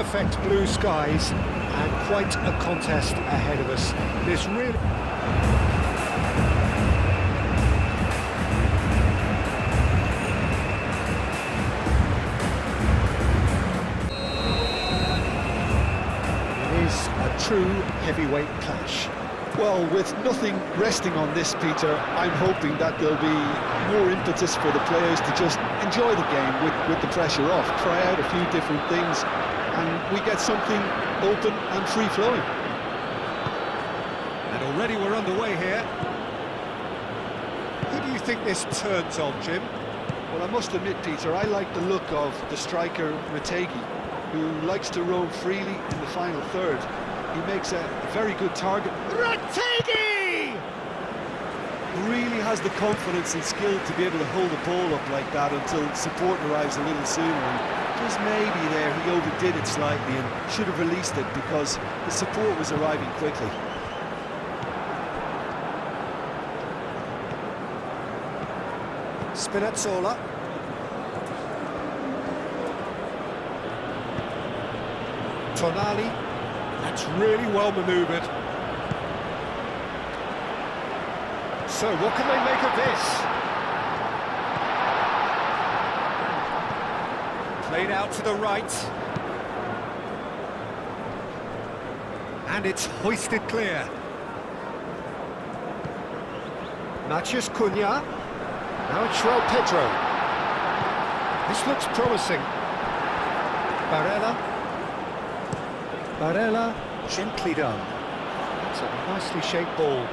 perfect blue skies and quite a contest ahead of us. This really... It is a true heavyweight clash. Well, with nothing resting on this, Peter, I'm hoping that there'll be more impetus for the players to just enjoy the game with the pressure off, try out a few different things, and we get something open and free-flowing. And already we're underway here. Who do you think this turns on, Jim? Well, I must admit, Peter, I like the look of the striker Retegi, who likes to roam freely in the final third. He makes a very good target. Retegi! Really has the confidence and skill to be able to hold the ball up like that until support arrives a little sooner. And just maybe there he overdid it slightly and should have released it because the support was arriving quickly. Spinazzola. Tonali. That's really well manoeuvred. So, what can they make of this? Played out to the right. And it's hoisted clear. Matheus Cunha. Now it's João Pedro. This looks promising. Barella. Barella, gently done. That's a nicely shaped ball.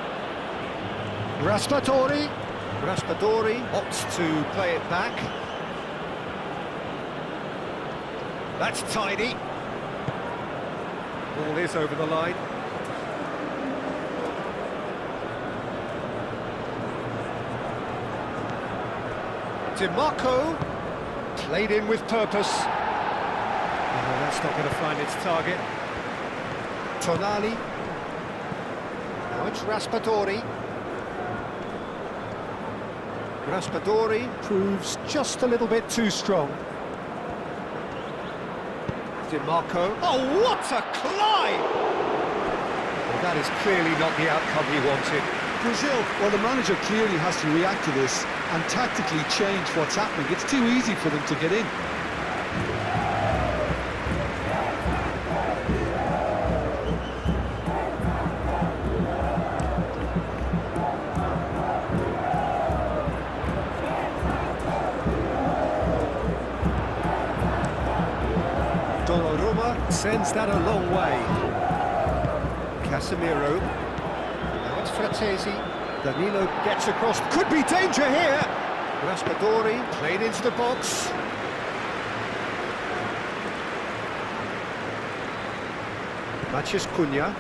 Raspadori. Raspadori opts to play it back. That's tidy. Ball is over the line. DiMarco. Played in with purpose. Oh, that's not going to find its target. Tonali. Now it's Raspadori. Raspadori proves just a little bit too strong. DiMarco. Oh, what a climb! Well, that is clearly not the outcome he wanted. Brazil, well, the manager clearly has to react to this and tactically change what's happening. It's too easy for them to get in. Sends that a long way. Casemiro. Now it's Fratesi. Danilo gets across. Could be danger here. Raspadori played into the box. Matheus Cunha.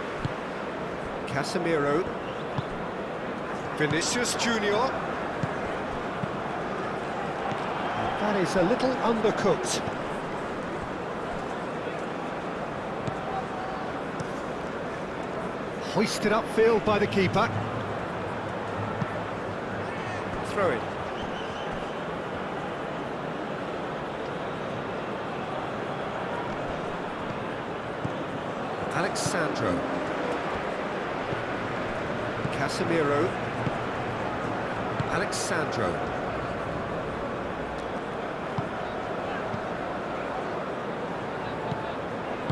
Casemiro. Vinicius Junior. That is a little undercooked. Hoisted upfield by the keeper. Throw it. Alexandro. Casemiro. Alexandro.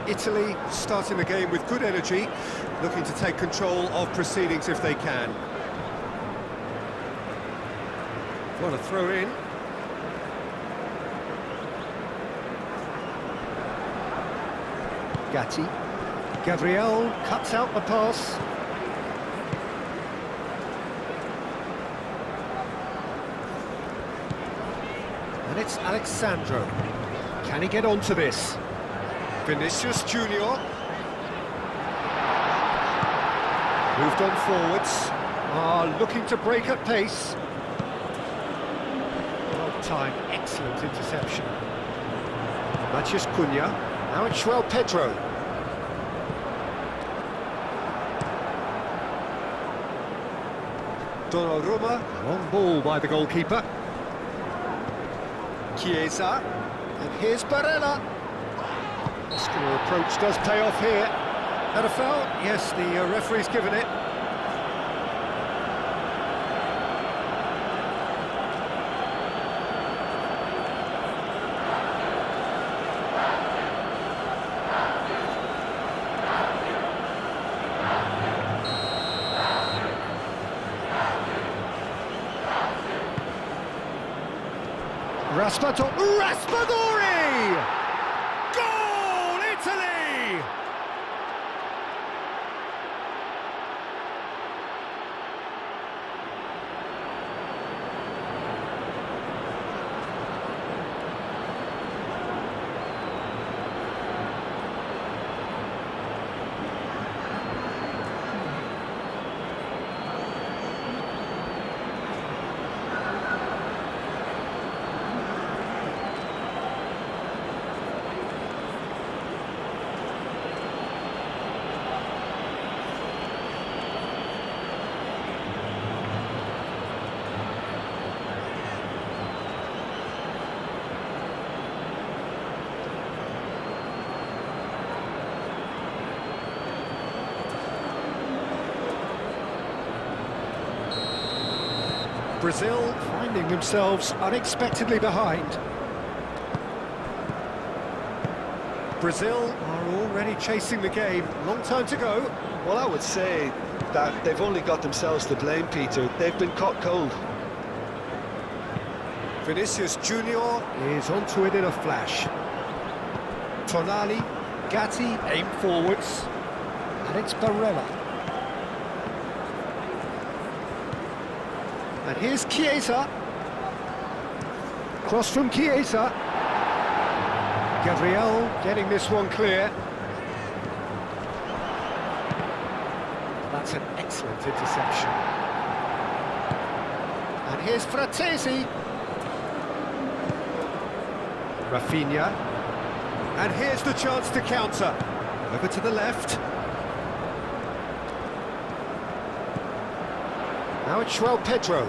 Italy starting the game with good energy, looking to take control of proceedings if they can. Want to throw in. Gatti. Gabriel cuts out the pass. And it's Alexandro. Can he get onto this? Vinicius Junior. Moved on forwards. Looking to break at pace. Well timed, excellent interception. Matheus Cunha. Now it's João Pedro. Donnarumma. Long ball by the goalkeeper. Chiesa. And here's Barella. Muscular approach does pay off here. Had a foul? Yes, the referee's given it. Raspadori! Goal, Italy! Brazil finding themselves unexpectedly behind. Brazil are already chasing the game. Long time to go. Well, I would say that they've only got themselves to blame, Peter. They've been caught cold. Vinicius Junior is onto it in a flash. Tonali, Gatti aim forwards, and it's Barella. And here's Chiesa. Cross from Chiesa. Gabriel getting this one clear. That's an excellent interception. And here's Fratesi. Rafinha. And here's the chance to counter. Over to the left. Now it's João Pedro.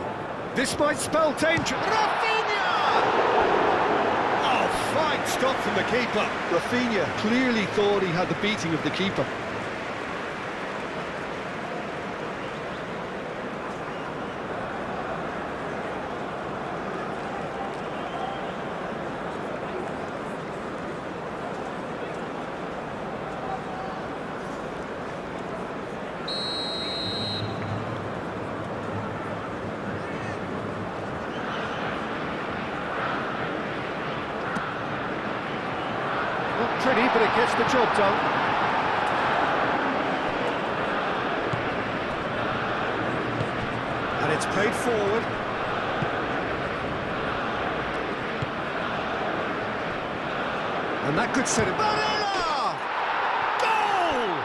This might spell danger. Rafinha! Oh, fine stop from the keeper. Rafinha clearly thought he had the beating of the keeper. Not pretty, but it gets the job done. And it's played forward. And that could set it. Barella! Goal!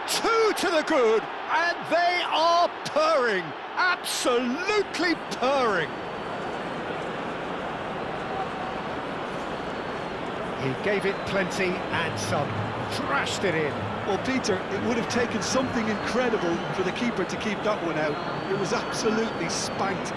Two to the good, and they are purring. Absolutely purring. He gave it plenty and some. Trashed it in. Well, Peter, it would have taken something incredible for the keeper to keep that one out. It was absolutely spanked.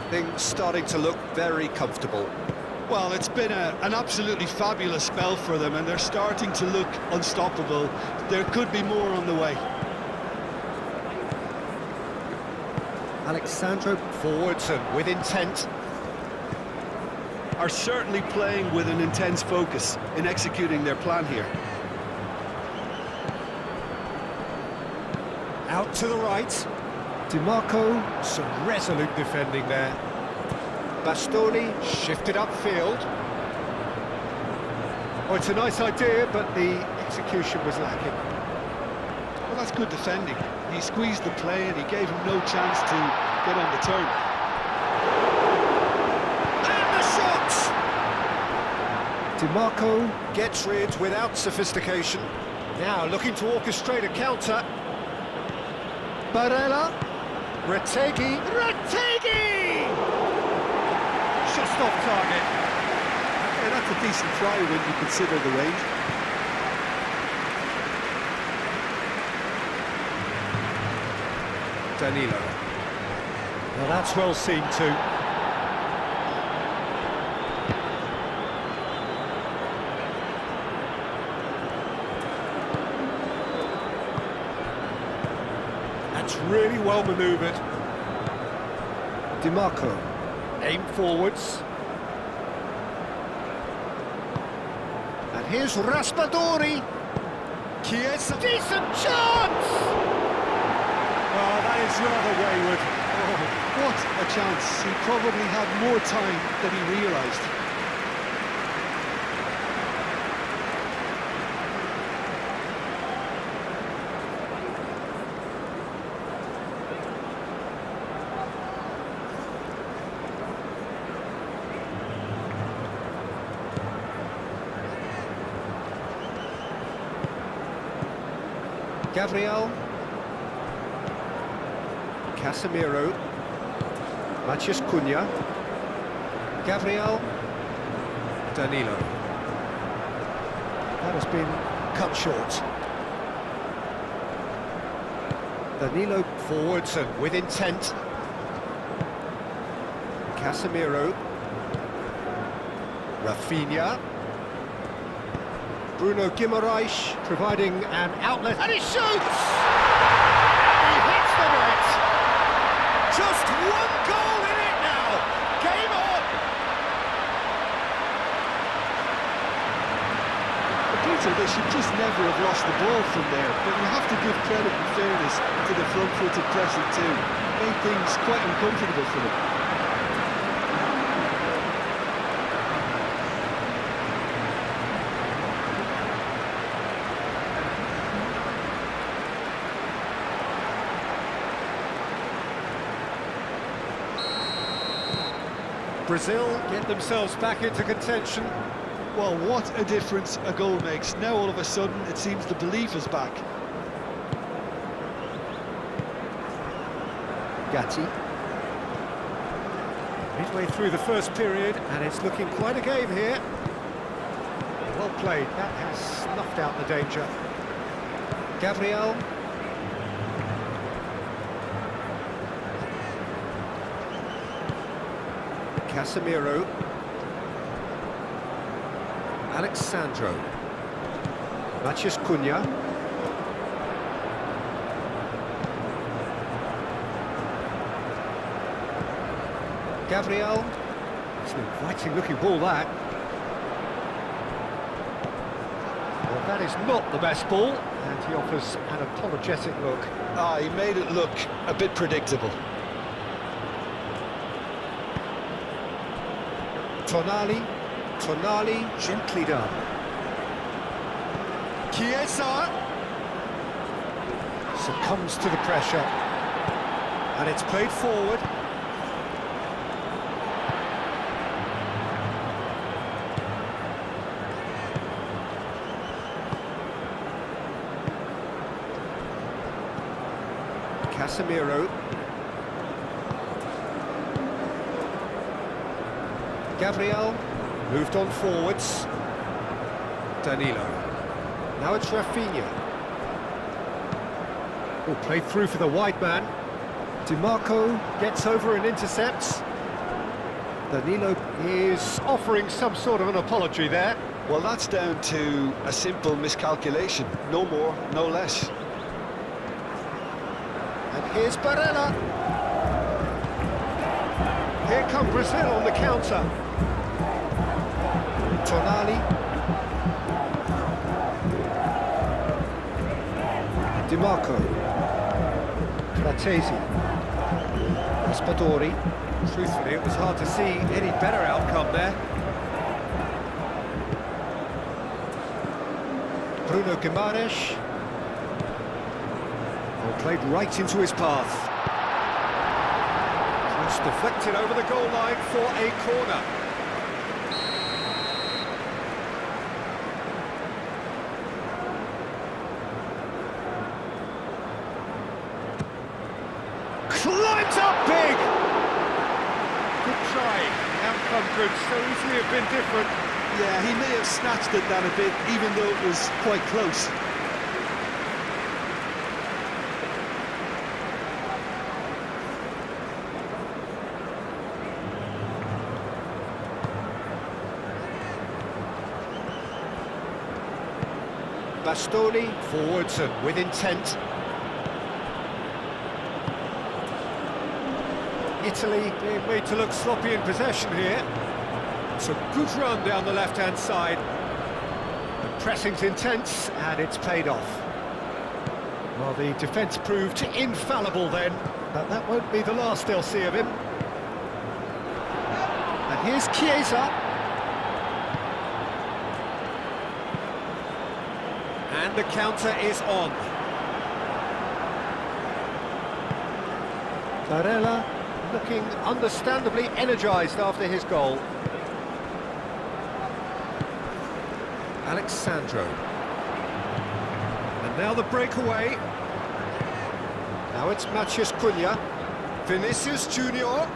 Things starting to look very comfortable. Well, it's been an absolutely fabulous spell for them, and they're starting to look unstoppable. There could be more on the way. Alexandro forwards and with intent. Are certainly playing with an intense focus in executing their plan here. Out to the right. DiMarco, some resolute defending there. Bastoni shifted upfield. Oh, it's a nice idea, but the execution was lacking. Well, that's good defending. He squeezed the play and he gave him no chance to get on the turn. And the shot! DiMarco gets rid without sophistication. Now looking to orchestrate a counter. Barella. Retegi. Just off target. Yeah, that's a decent try when you consider the range. Danilo. Well, that's well seen too. That's really well manoeuvred. DiMarco. Aim forwards. And here's Raspadori. Chiesa. Decent chance! Oh, that is rather wayward. Oh, what a chance. He probably had more time than he realised. Gabriel. Casemiro. Matheus Cunha. Gabriel. Danilo. That has been cut short. Danilo forwards and with intent. Casemiro. Rafinha. Bruno Guimaraes providing an outlet, and he shoots! He hits the net! Just one goal in it now! Game on! Peter, they should just never have lost the ball from there, but you have to give credit and fairness to the front-footed pressing too. Made things quite uncomfortable for them. Brazil get themselves back into contention. Well, what a difference a goal makes. Now all of a sudden it seems the belief is back. Gatti. Midway through the first period, and it's looking quite a game here. Well played, that has snuffed out the danger. Gabriel. Casemiro. Alexandro. Matheus Cunha. Gabriel. It's an inviting looking ball, that. Well, that is not the best ball, and he offers an apologetic look. Ah, he made it look a bit predictable. Tonali, gently done. Chiesa succumbs to the pressure, and it's played forward. Casemiro. Gabriel moved on forwards. Danilo. Now it's Rafinha. Oh, played through for the wide man. DiMarco gets over and intercepts. Danilo is offering some sort of an apology there. Well, that's down to a simple miscalculation. No more, no less. And here's Barella. Here come Brazil on the counter. Tonali. DiMarco. Fratesi. Raspadori. Truthfully, it was hard to see any better outcome there. Bruno Guimaraes. Oh, played right into his path. Just deflected over the goal line for a corner. climbs up big! Good try. The outcome could so easily have been different. Yeah, he may have snatched at that a bit, even though it was quite close. Bastoni forwards and with intent. Italy being made to look sloppy in possession here. It's a good run down the left-hand side. The pressing's intense and it's paid off. Well, the defence proved infallible then, but that won't be the last they'll see of him. And here's Chiesa. And the counter is on. Barella looking understandably energised after his goal. Alexandro. And now the breakaway. Now it's Matheus Cunha. Vinicius Junior.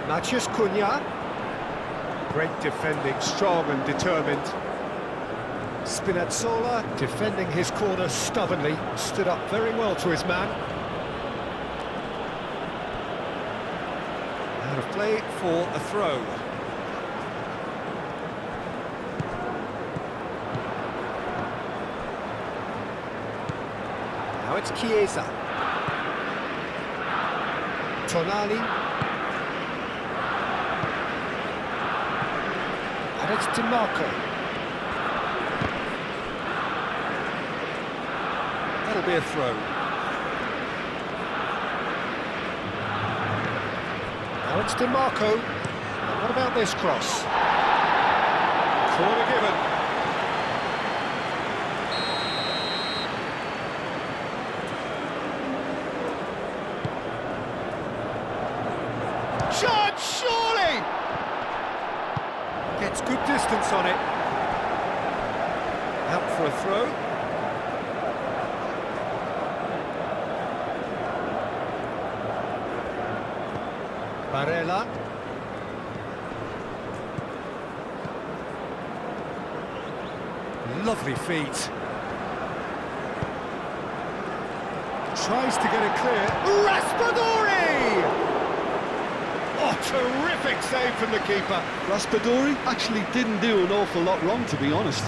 Matheus Cunha. Great defending, strong and determined. Spinazzola defending his corner stubbornly, stood up very well to his man. Out of play for a throw. Now it's Chiesa. Tonali. And it's DiMarco. That'll be a throw. Now it's DiMarco. And what about this cross? Corner given. Shot, surely! Gets good distance on it. Out for a throw. Barella. Lovely feet. Tries to get it clear. Raspadori! Oh, terrific save from the keeper. Raspadori actually didn't do an awful lot wrong, to be honest.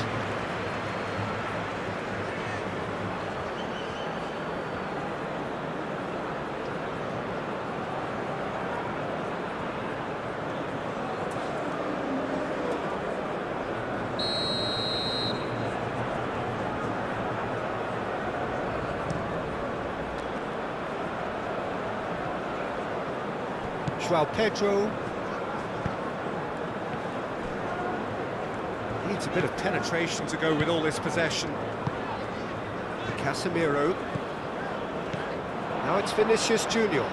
João Pedro. Needs a bit of penetration to go with all this possession. Casemiro. Now it's Vinicius Junior.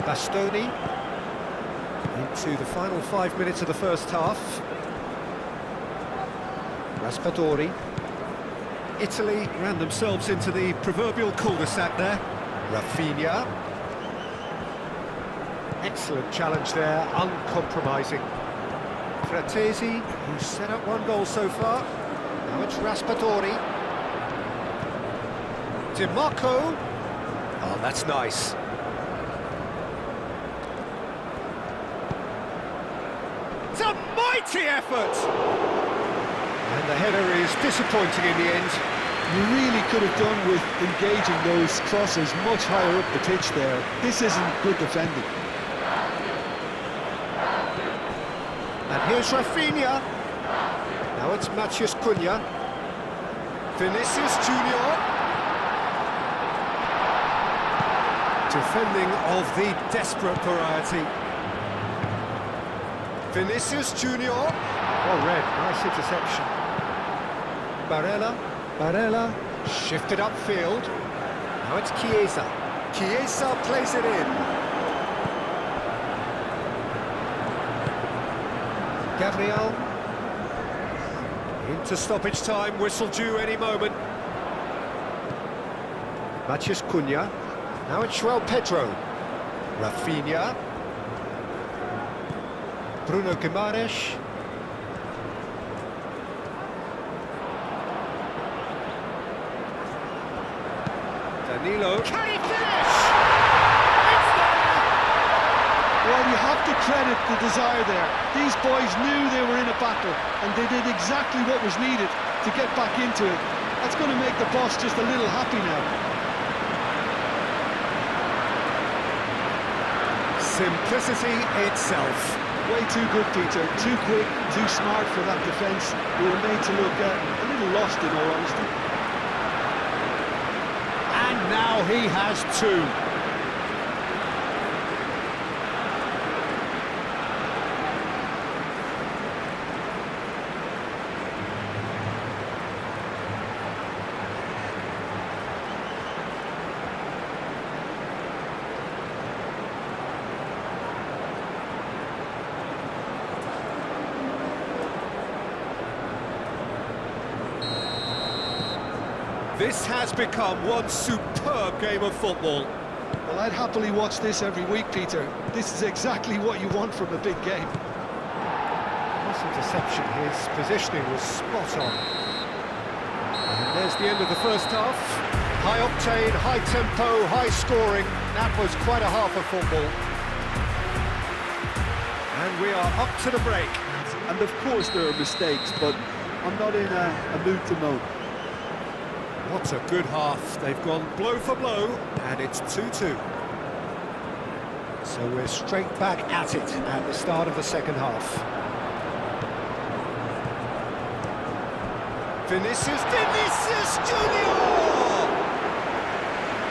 Bastoni. Into the final 5 minutes of the first half. Raspadori. Italy ran themselves into the proverbial cul-de-sac there. Rafinha. Excellent challenge there, uncompromising. Fratesi, who's set up one goal so far. Now it's Raspadori. DiMarco. Oh, that's nice. It's a mighty effort! And the header is disappointing in the end. You really could have done with engaging those crosses much higher up the pitch there. This isn't good defending. And here's Rafinha. Now it's Matheus Cunha. Vinicius Junior. Defending of the desperate variety. Vinicius Junior. Oh, red, nice interception. Barella shifted upfield. Now it's Chiesa. Chiesa plays it in. Gabriel. Into stoppage time, whistle due any moment. Matheus Cunha. Now it's João Pedro. Rafinha. Bruno Guimaraes. Danilo. Can he finish? It's there! Well, you have to credit the desire there. These boys knew they were in a battle, and they did exactly what was needed to get back into it. That's going to make the boss just a little happy now. Simplicity itself. Way too good, Peter. Too quick, too smart for that defence. We were made to look a little lost, in all honesty. And now he has two. This has become one superb game of football. Well, I'd happily watch this every week, Peter. This is exactly what you want from a big game. This interception, his positioning was spot on. And there's the end of the first half. High octane, high tempo, high scoring. That was quite a half of football. And we are up to the break. And of course there are mistakes, but I'm not in a mood to moan. What a good half. They've gone blow for blow, and it's 2-2. So we're straight back at it at the start of the second half. Vinicius Junior!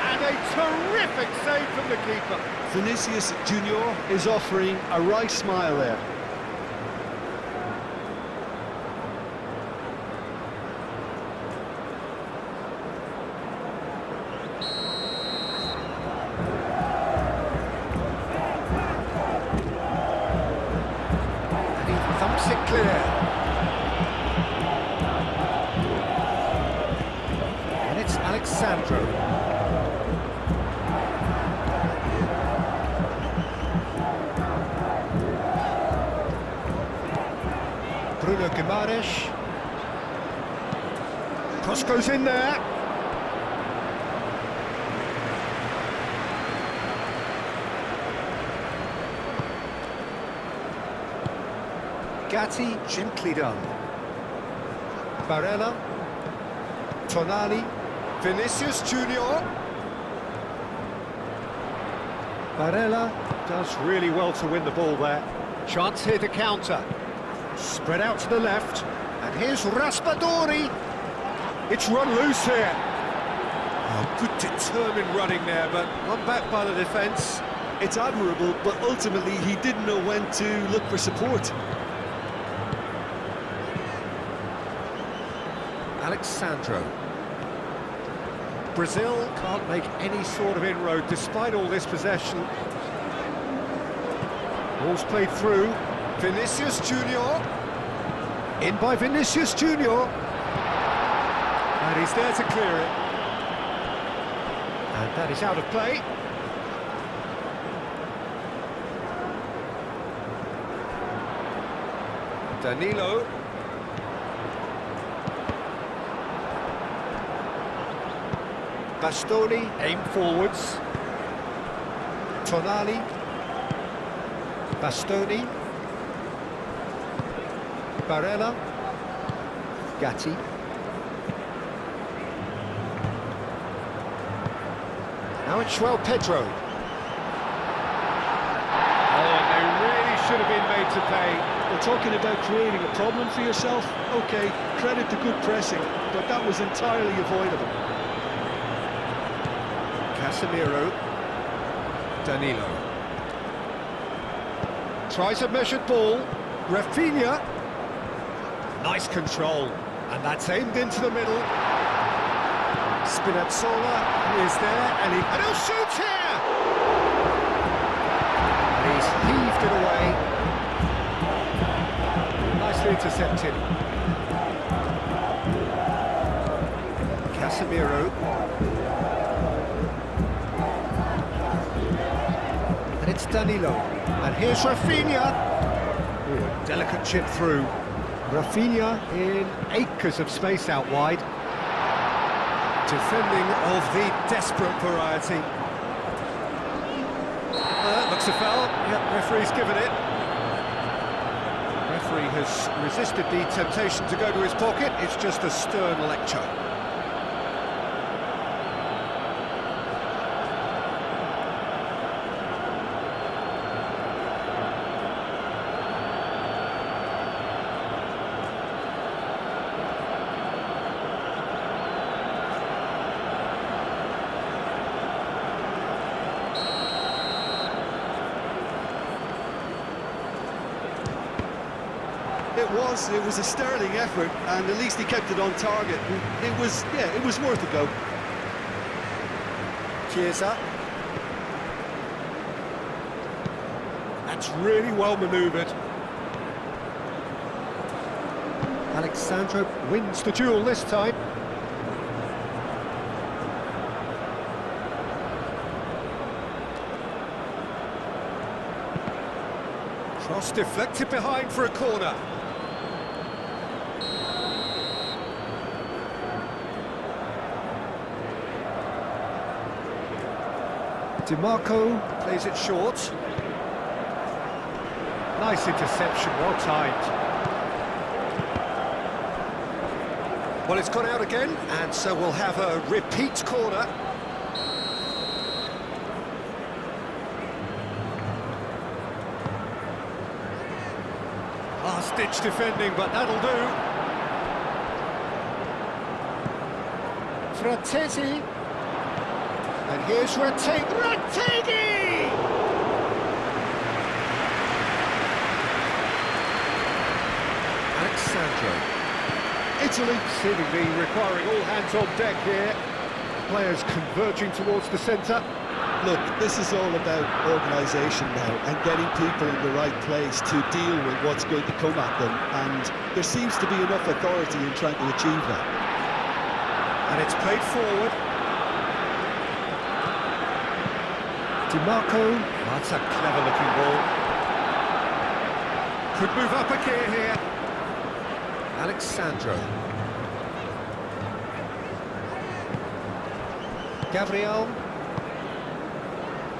And a terrific save from the keeper. Vinicius Junior is offering a right smile there. Thumps it clear. And it's Alexandro. Bruno Guimaraes. Cross goes in there. Gatti, gently done. Barella, Tonali, Vinicius Junior. Barella does really well to win the ball there. Chance here to counter. Spread out to the left, and here's Raspadori. It's run loose here. Oh, good determined running there, but one back by the defence. It's admirable, but ultimately he didn't know when to look for support. Alexandro. Brazil can't make any sort of inroad despite all this possession. Ball's played through. Vinicius Junior. In by Vinicius Junior. And he's there to clear it. And that is out of play. Danilo. Bastoni, aim forwards. Tonali. Bastoni. Barella. Gatti. Now it's João Pedro. Oh, they really should have been made to pay. We're talking about creating a problem for yourself. OK, credit to good pressing, but that was entirely avoidable. Casemiro. Danilo. Tries a measured ball. Rafinha. Nice control. And that's aimed into the middle. Spinazzola is there, and he'll shoot here! And he's heaved it away. Nicely intercepted. Casemiro. And it's Danilo. And here's Rafinha. Ooh, a delicate chip through. Rafinha in acres of space out wide. Defending of the desperate variety. Looks a foul. Yep, referee's given it. Referee has resisted the temptation to go to his pocket. It's just a stern lecture. It was a sterling effort, and at least he kept it on target. It was worth a go. Chiesa. That's really well manoeuvred. Alexandro wins the duel this time. Cross deflected behind for a corner. DiMarco plays it short. Nice interception, well timed. Well, it's gone out again, and so we'll have a repeat corner. Last-ditch defending, but that'll do. Fratesi. And here's Retegui! Alexandro. Italy seemingly requiring all hands on deck here. Players converging towards the centre. Look, this is all about organisation now and getting people in the right place to deal with what's going to come at them, and there seems to be enough authority in trying to achieve that. And it's played forward. DiMarco, that's a clever-looking ball. Could move up a gear here. Alexandro. Gabriel.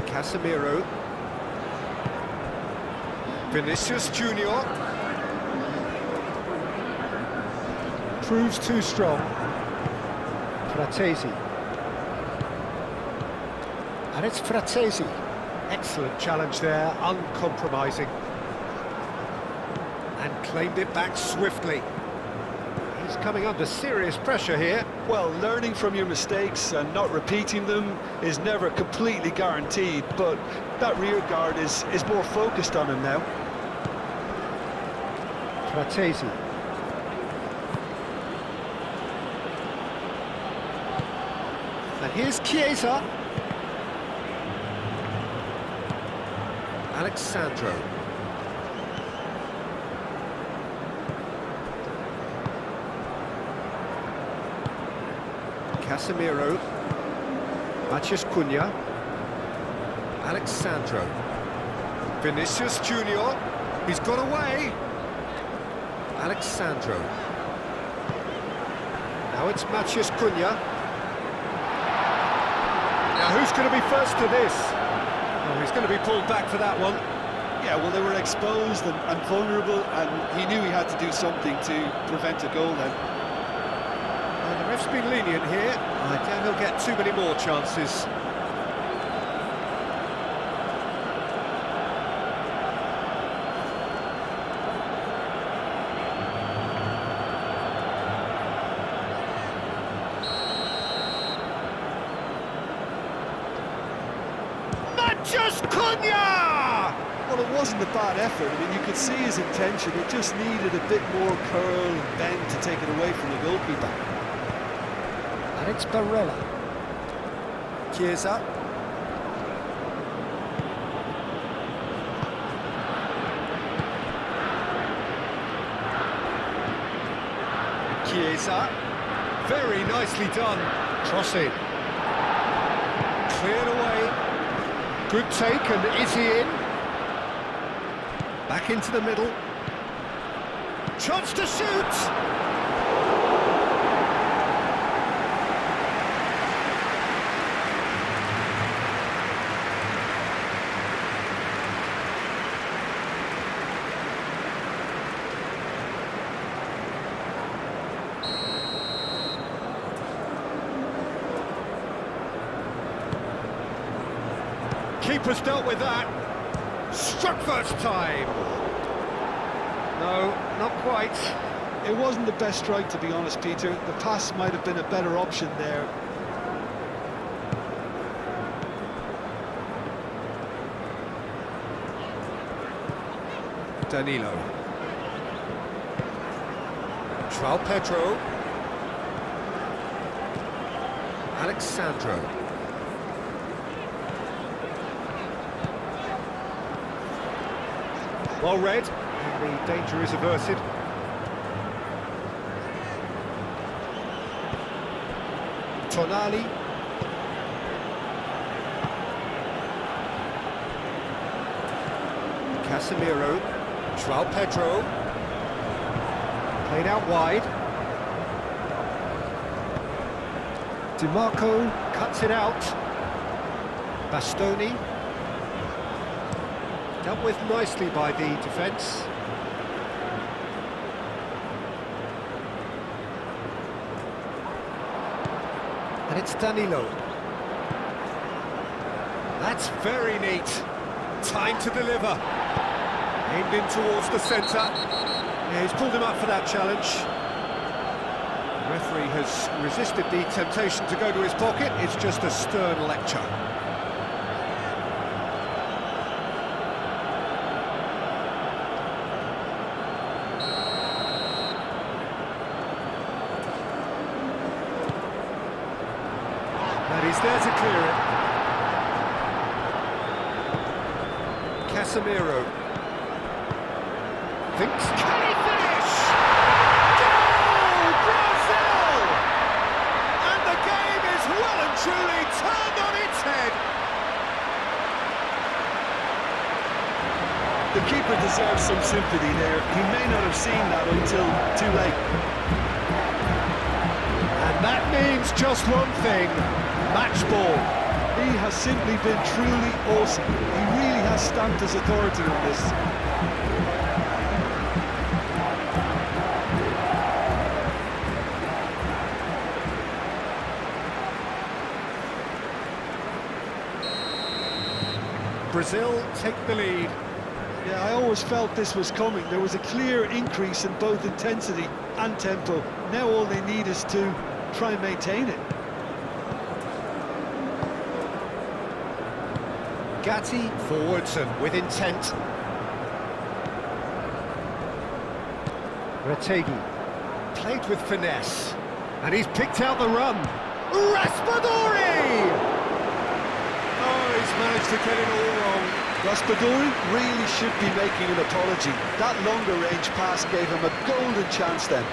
Casemiro. Vinicius Junior. Proves too strong. Fratesi. And it's Fratesi. Excellent challenge there, uncompromising. And claimed it back swiftly. He's coming under serious pressure here. Well, learning from your mistakes and not repeating them is never completely guaranteed, but that rear guard is more focused on him now. Fratesi. And here's Chiesa. Alexandro. Casemiro. Matheus Cunha. Alexandro. Vinicius Junior. He's got away. Alexandro. Now it's Matheus Cunha. Now who's going to be first to this? Oh, he's going to be pulled back for that one. Yeah, well, they were exposed and vulnerable, and he knew he had to do something to prevent a goal then. Well, the ref's been lenient here. I doubt he'll get too many more chances. Matheus Cunha! Well, it wasn't a bad effort. I mean, you could see his intention. It just needed a bit more curl and bend to take it away from the goalkeeper. And it's Barella. Chiesa. Chiesa. Very nicely done. Crossing. Cleared away. Good take, and is he in? Back into the middle. Chance to shoot! Keeper's dealt with that. Struck first time. No, not quite. It wasn't the best strike, to be honest, Peter. The pass might have been a better option there. Danilo. João Pedro. Alexandro. Well read, and the danger is averted. Tonali. Casemiro. João Pedro. Played out wide. DiMarco cuts it out. Bastoni. Dealt with nicely by the defence. And it's Danilo. That's very neat. Time to deliver. Aimed in towards the centre. Yeah, he's pulled him up for that challenge. The referee has resisted the temptation to go to his pocket. It's just a stern lecture. And he's there to clear it. Casemiro. Thinks, can he finish? Goal! Brazil! And the game is well and truly turned on its head. The keeper deserves some sympathy there. He may not have seen that until too late. And that means just one thing, match ball. He has simply been truly awesome. He really has stamped his authority on this. Brazil take the lead. Yeah, I always felt this was coming. There was a clear increase in both intensity and tempo. Now all they need is to try and maintain it. Gatti forwards and with intent. Retegi played with finesse, and he's picked out the run. Raspadori! Oh, he's managed to get it all wrong. Raspadori really should be making an apology. That longer range pass gave him a golden chance then.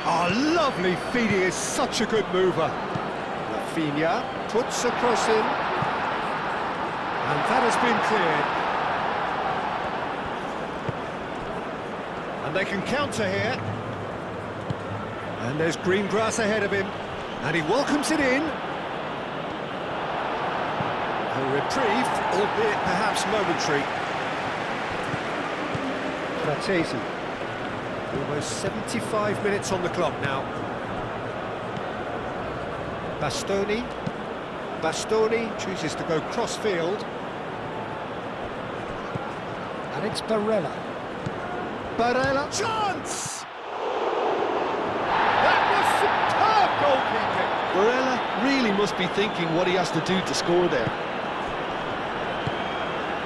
Oh, lovely feed, he is such a good mover. Rafinha puts a cross in. And that has been cleared. And they can counter here. And there's green grass ahead of him. And he welcomes it in. A reprieve, albeit perhaps momentary. Fratesi. Almost 75 minutes on the clock now. Bastoni. Bastoni chooses to go cross-field. And it's Barella. Barella, chance! That was superb goalkeeping. Barella really must be thinking what he has to do to score there.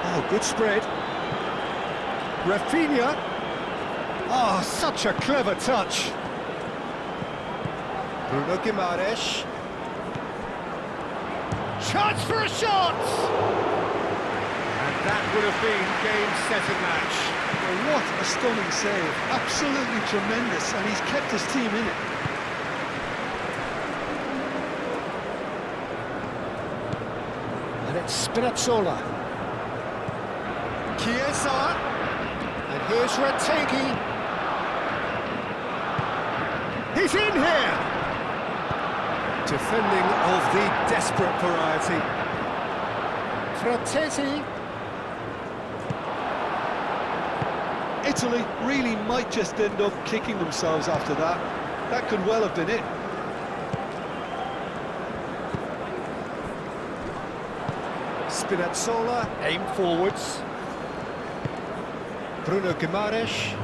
Oh, good spread. Rafinha. Oh, such a clever touch. Bruno Guimaraes. Chance for a shot! And that would have been game, set and match. Well, what a stunning save. Absolutely tremendous, and he's kept his team in it. And It's Spinazzola. Chiesa. And here's Retegui. He's in here! Defending of the desperate variety. Fratesi. Italy really might just end up kicking themselves after that. That could well have been it. Spinazzola, aim forwards. Bruno Guimaraes.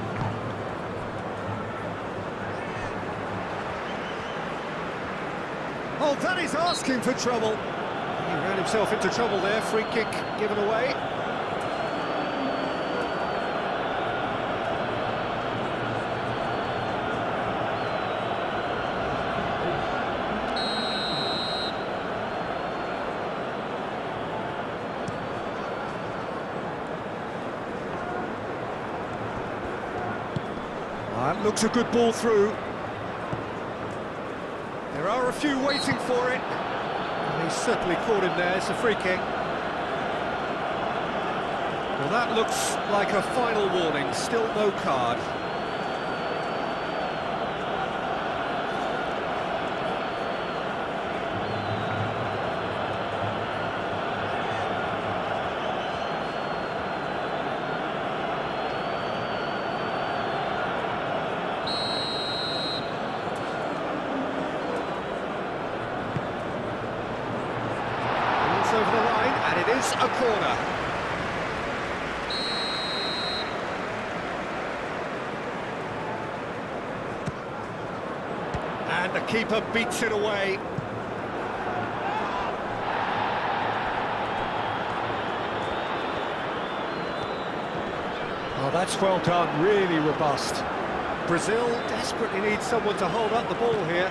Oh, that is asking for trouble. He ran himself into trouble there, free kick given away. That looks a good ball through. There are a few waiting for it. And he's certainly caught him there. It's a free kick. Well, that looks like a final warning. Still no card. Over the line, and it is a corner. And the keeper beats it away. Oh, that's well done, really robust. Brazil desperately needs someone to hold up the ball here.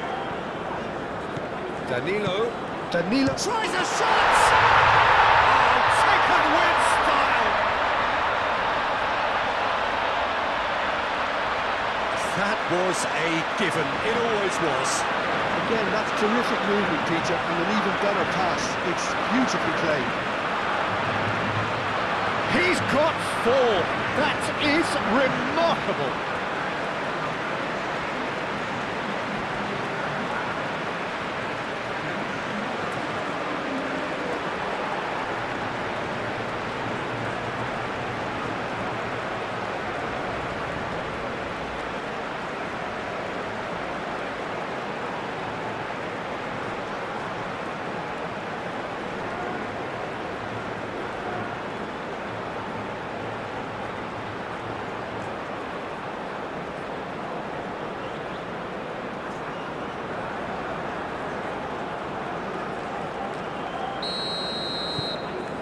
Danilo tries a shot! Oh, taken with style! That was a given, it always was. Again, that's terrific movement, Peter, and an even better pass. It's beautifully played. He's got 4. That is remarkable.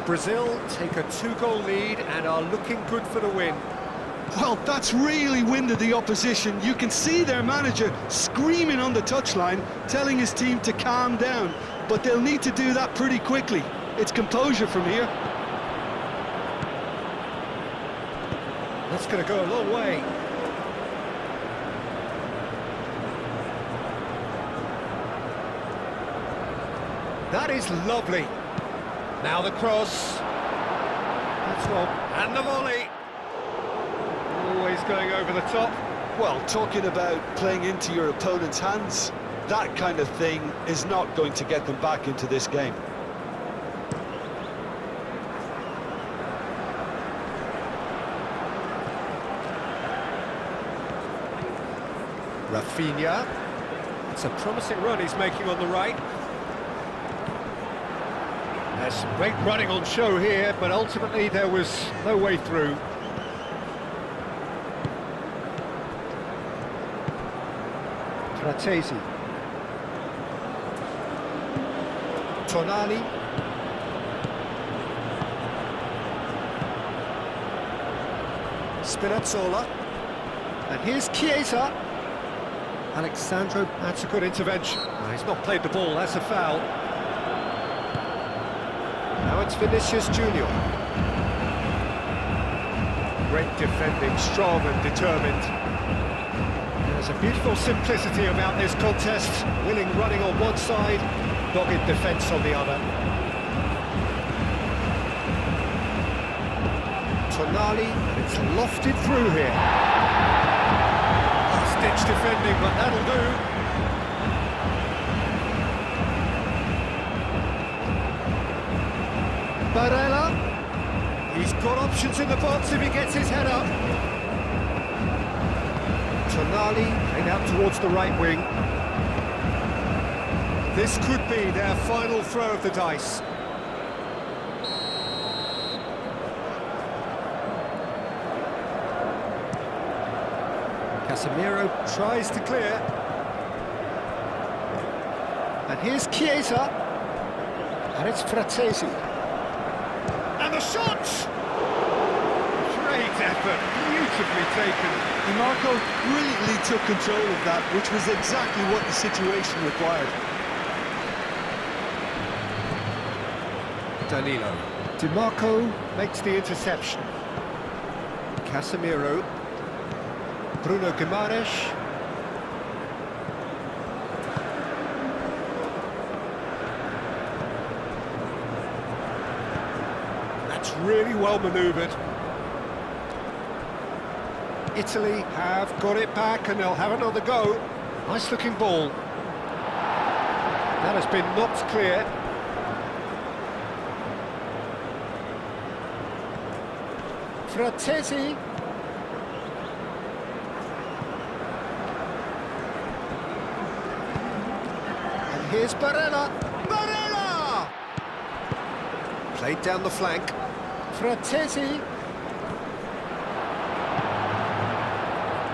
Brazil take a 2-goal lead and are looking good for the win. Well, that's really winded the opposition. You can see their manager screaming on the touchline, telling his team to calm down. But they'll need to do that pretty quickly. It's composure from here. That's going to go a long way. That is lovely. Now the cross. That's well. And the volley. Always going over the top. Well, talking about playing into your opponent's hands, that kind of thing is not going to get them back into this game. Rafinha. It's a promising run he's making on the right. There's some great running on show here, but ultimately there was no way through. Fratesi. Tonali. Spinazzola. And here's Chiesa. Alexandro, that's a good intervention. Oh, he's not played the ball, that's a foul. Now it's Vinicius Junior. Great defending, strong and determined. There's a beautiful simplicity about this contest. Willing running on one side, dogged defence on the other. Tonali, and it's lofted through here. Last-ditch defending, but that'll do. Barella. He's got options in the box if he gets his head up. Tonali playing out towards the right wing. This could be their final throw of the dice. Casemiro tries to clear. And here's Chiesa. And it's Fratesi. And the shot! Great effort, beautifully taken. And Marco brilliantly took control of that, which was exactly what the situation required. Danilo. DiMarco makes the interception. Casemiro. Bruno Guimaraes. That's really well manoeuvred. Italy have got it back and they'll have another go. Nice looking ball. That has been knocked clear. Fratesi. And here's Barella. Barella! Played down the flank. Fratesi.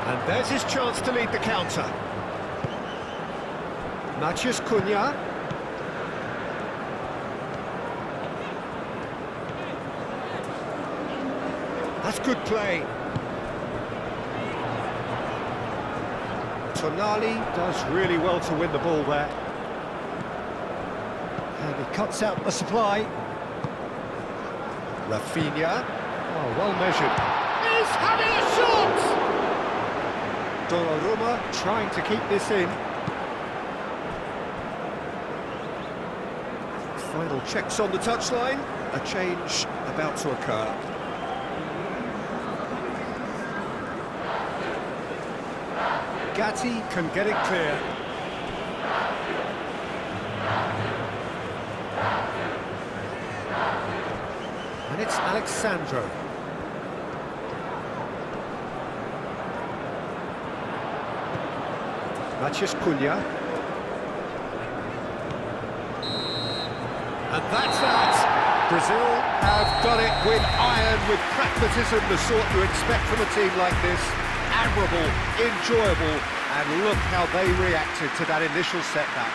And there's his chance to lead the counter. Matheus Cunha. That's good play. Tonali does really well to win the ball there. And he cuts out the supply. Rafinha. Oh, well measured. He's having a shot! Donnarumma trying to keep this in. Final checks on the touchline. A change about to occur. Gatti can get it clear. And it's Alexandro. Matheus Cunha. And that's that. Brazil have done it with iron, with pragmatism, the sort you expect from a team like this. Admirable, enjoyable, and look how they reacted to that initial setback.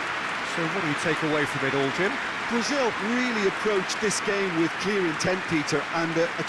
So what do you take away from it all, Jim? Brazil really approached this game with clear intent, Peter, and a